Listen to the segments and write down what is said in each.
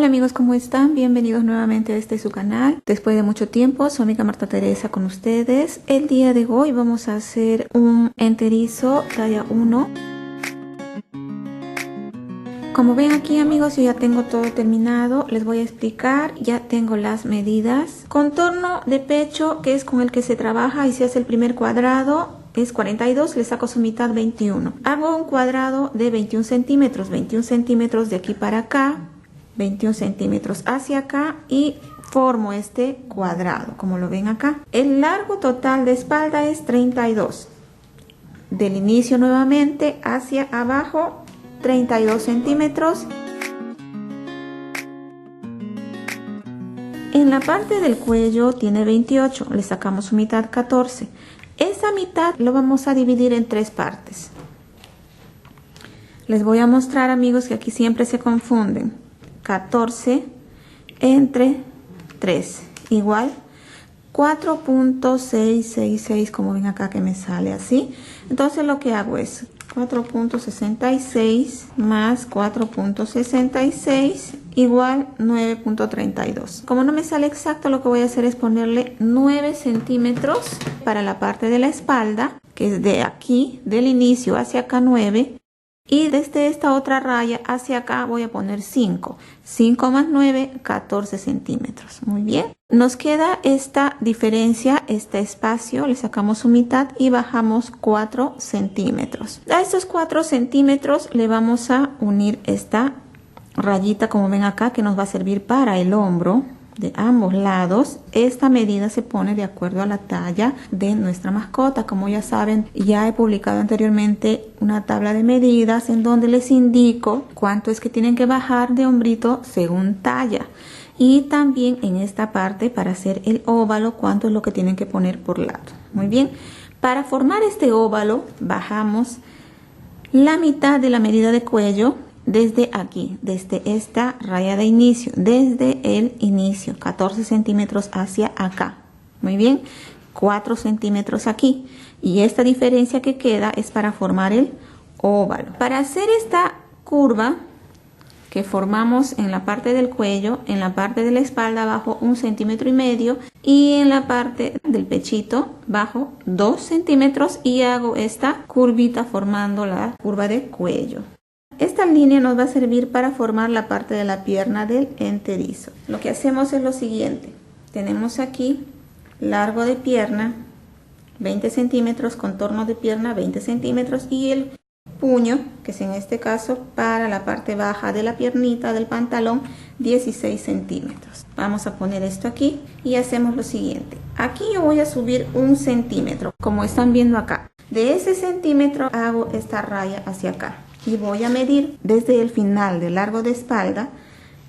Hola amigos, ¿cómo están? Bienvenidos nuevamente a este su canal. Después de mucho tiempo, su amiga Marta Teresa con ustedes. El día de hoy vamos a hacer un enterizo talla 1. Como ven aquí amigos, yo ya tengo todo terminado. Les voy a explicar, ya tengo las medidas. Contorno de pecho, que es con el que se trabaja y se hace el primer cuadrado, es 42, le saco su mitad 21. Hago un cuadrado de 21 centímetros de aquí para acá, 21 centímetros hacia acá y formo este cuadrado, como lo ven acá. El largo total de espalda es 32. Del inicio nuevamente hacia abajo, 32 centímetros. En la parte del cuello tiene 28, le sacamos su mitad 14. Esa mitad lo vamos a dividir en tres partes. Les voy a mostrar amigos que aquí siempre se confunden. 14 entre 3 igual 4.666, como ven acá que me sale así. Entonces lo que hago es 4.66 más 4.66 igual 9.32. Como no me sale exacto, lo que voy a hacer es ponerle 9 centímetros para la parte de la espalda, que es de aquí, del inicio hacia acá 9. Y desde esta otra raya hacia acá voy a poner 5. 5 más 9, 14 centímetros. Muy bien. Nos queda esta diferencia, este espacio, le sacamos su mitad y bajamos 4 centímetros. A estos 4 centímetros le vamos a unir esta rayita, como ven acá, que nos va a servir para el hombro. De ambos lados, esta medida se pone de acuerdo a la talla de nuestra mascota. Como ya saben, ya he publicado anteriormente una tabla de medidas en donde les indico cuánto es que tienen que bajar de hombrito según talla, y también en esta parte para hacer el óvalo cuánto es lo que tienen que poner por lado. Muy bien, para formar este óvalo bajamos la mitad de la medida de cuello desde aquí, desde esta raya de inicio, desde el inicio, 14 centímetros hacia acá. Muy bien, 4 centímetros aquí. Y esta diferencia que queda es para formar el óvalo. Para hacer esta curva que formamos en la parte del cuello, en la parte de la espalda bajo 1,5 centímetros y en la parte del pechito bajo 2 centímetros y hago esta curvita formando la curva de cuello. Esta línea nos va a servir para formar la parte de la pierna del enterizo. Lo que hacemos es lo siguiente. Tenemos aquí largo de pierna 20 centímetros, contorno de pierna 20 centímetros y el puño, que es en este caso para la parte baja de la piernita del pantalón, 16 centímetros. Vamos a poner esto aquí y hacemos lo siguiente. Aquí yo voy a subir 1 centímetro, como están viendo acá. De ese centímetro hago esta raya hacia acá. Y voy a medir desde el final del largo de espalda.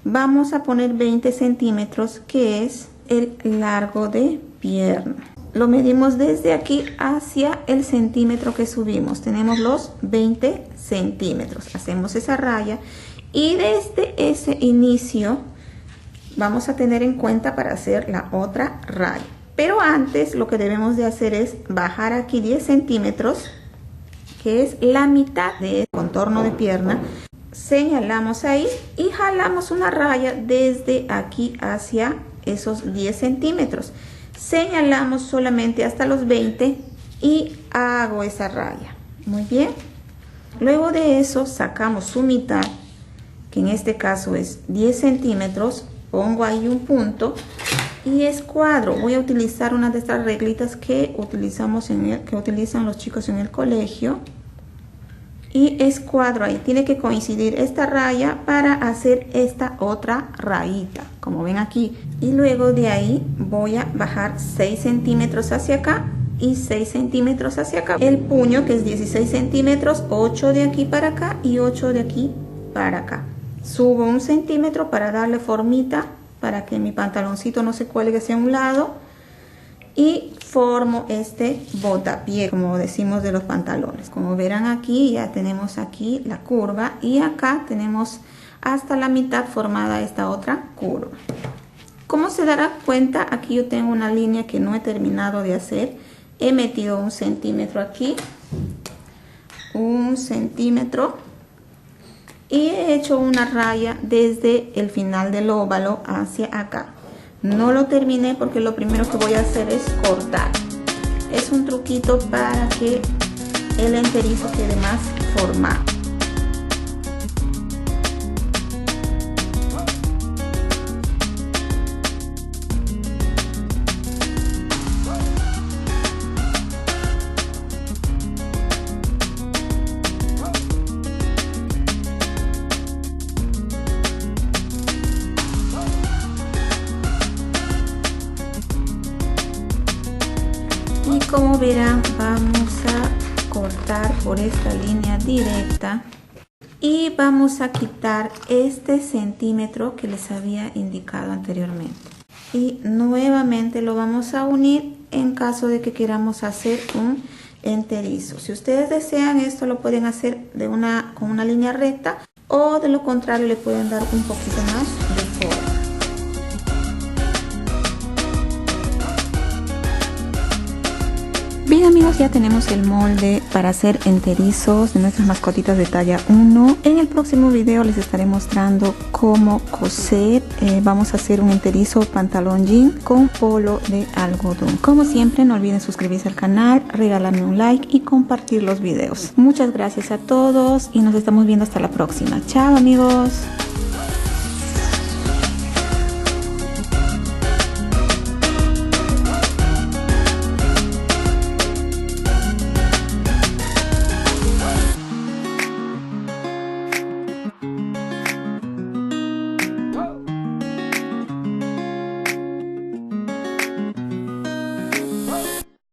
Vamos a poner 20 centímetros, que es el largo de pierna. Lo medimos desde aquí hacia el centímetro que subimos. Tenemos los 20 centímetros. Hacemos esa raya y desde ese inicio vamos a tener en cuenta para hacer la otra raya. Pero antes lo que debemos de hacer es bajar aquí 10 centímetros, que es la mitad del contorno de pierna. Señalamos ahí y jalamos una raya desde aquí hacia esos 10 centímetros. Señalamos solamente hasta los 20 y hago esa raya. Muy bien. Luego de eso sacamos su mitad, que en este caso es 10 centímetros. Pongo ahí un punto y escuadro. Voy a utilizar una de estas reglitas que utilizan los chicos en el colegio. Y escuadro ahí. Tiene que coincidir esta raya para hacer esta otra rayita, como ven aquí. Y luego de ahí voy a bajar 6 centímetros hacia acá y 6 centímetros hacia acá. El puño, que es 16 centímetros, 8 de aquí para acá y 8 de aquí para acá. Subo 1 centímetro para darle formita, para que mi pantaloncito no se cuelgue hacia un lado. Y formo este botapié, como decimos de los pantalones. Como verán aquí, ya tenemos aquí la curva y acá tenemos hasta la mitad formada esta otra curva. Como se dará cuenta, aquí yo tengo una línea que no he terminado de hacer. He metido 1 centímetro aquí, 1 centímetro y he hecho una raya desde el final del óvalo hacia acá. No lo terminé porque lo primero que voy a hacer es cortar. Es un truquito para que el enterizo quede más formado. Y como verán, vamos a cortar por esta línea directa y vamos a quitar este centímetro que les había indicado anteriormente. Y nuevamente lo vamos a unir en caso de que queramos hacer un enterizo. Si ustedes desean esto, lo pueden hacer con una línea recta, o de lo contrario le pueden dar un poquito más de forma. Bien amigos, ya tenemos el molde para hacer enterizos de nuestras mascotitas de talla 1. En el próximo video les estaré mostrando cómo coser. Vamos a hacer un enterizo pantalón jean con polo de algodón. Como siempre, no olviden suscribirse al canal, regalarme un like y compartir los videos. Muchas gracias a todos y nos estamos viendo hasta la próxima. Chao amigos.